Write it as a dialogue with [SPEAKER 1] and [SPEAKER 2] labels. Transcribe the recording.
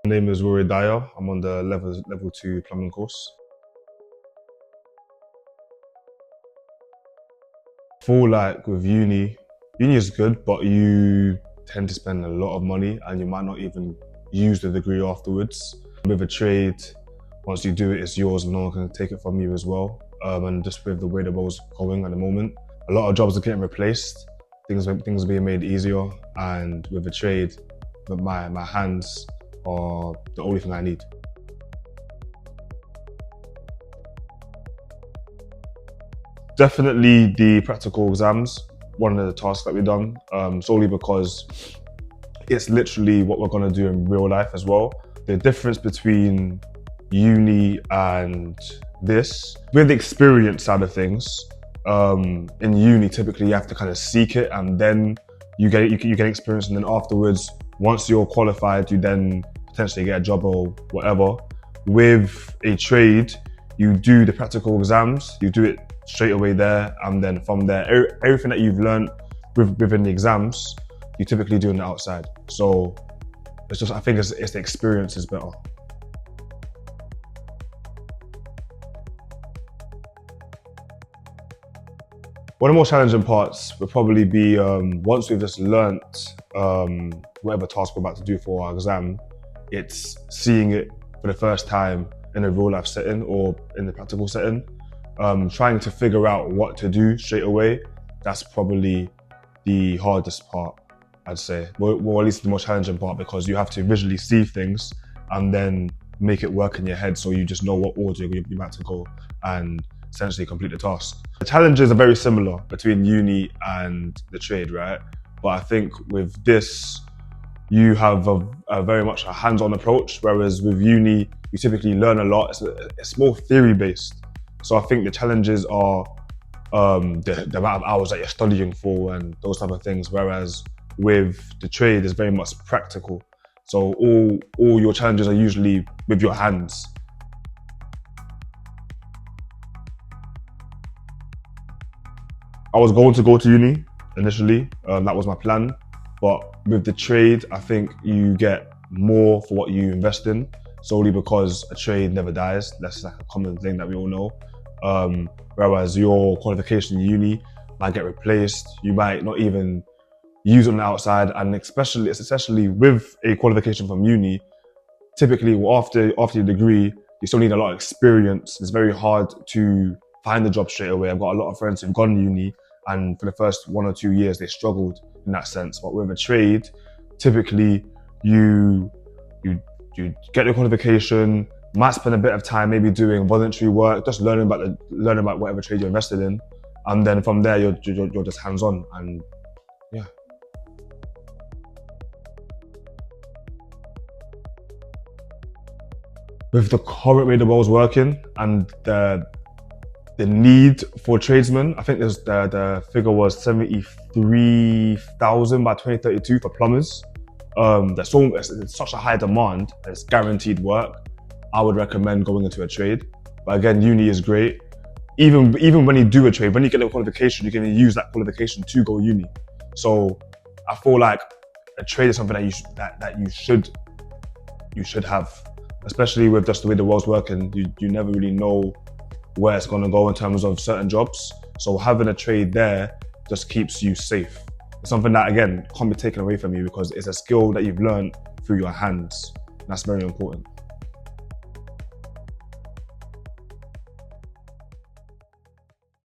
[SPEAKER 1] My name is Rory. I'm on the level 2 plumbing course. I feel like with uni is good, but you tend to spend a lot of money and you might not even use the degree afterwards. With a trade, once you do it, it's yours and no one can take it from you as well. And just with the way the world's going at the moment, a lot of jobs are getting replaced, things are being made easier, and with a trade, my hands are the only thing I need. Definitely the practical exams, one of the tasks that we've done, solely because it's literally what we're going to do in real life as well. The difference between uni and this, with the experience side of things, in uni typically you have to kind of seek it and then you get experience, and then afterwards, once you're qualified, you then potentially get a job or whatever. With a trade, you do the practical exams, you do it straight away there, and then from there, everything that you've learned within the exams, you typically do on the outside. So it's just, I think it's the experience is better. One of the more challenging parts would probably be once we've just learnt whatever task we're about to do for our exam, it's seeing it for the first time in a real life setting or in the practical setting. Trying to figure out what to do straight away, that's probably the hardest part, I'd say. Well, at least the most challenging part, because you have to visually see things and then make it work in your head so you just know what order you're about to go and essentially complete the task. The challenges are very similar between uni and the trade, right? But I think with this, you have a very much a hands-on approach, whereas with uni, you typically learn a lot. It's more theory-based. So I think the challenges are the amount of hours that you're studying for and those type of things, whereas with the trade, it's very much practical. So all your challenges are usually with your hands. I was going to go to uni initially, that was my plan. But with the trade, I think you get more for what you invest in, solely because a trade never dies. That's like a common thing that we all know. Whereas your qualification in uni might get replaced. You might not even use it on the outside, and especially with a qualification from uni, typically after your degree, you still need a lot of experience. It's very hard to find a job straight away. I've got a lot of friends who've gone to uni, and for the first 1 or 2 years, they struggled in that sense. But with a trade, typically you get your qualification, might spend a bit of time maybe doing voluntary work, just learning about whatever trade you're invested in, and then from there you're just hands-on, and yeah. With the current way the world's working and the need for tradesmen, I think the figure was 73,000 by 2032 for plumbers. It's such a high demand, it's guaranteed work. I would recommend going into a trade. But again, uni is great. Even when you do a trade, when you get a qualification, you can use that qualification to go uni. So I feel like a trade is something that you should have, especially with just the way the world's working. You never really know where it's going to go in terms of certain jobs. So having a trade there just keeps you safe. It's something that, again, can't be taken away from you because it's a skill that you've learned through your hands. That's very important.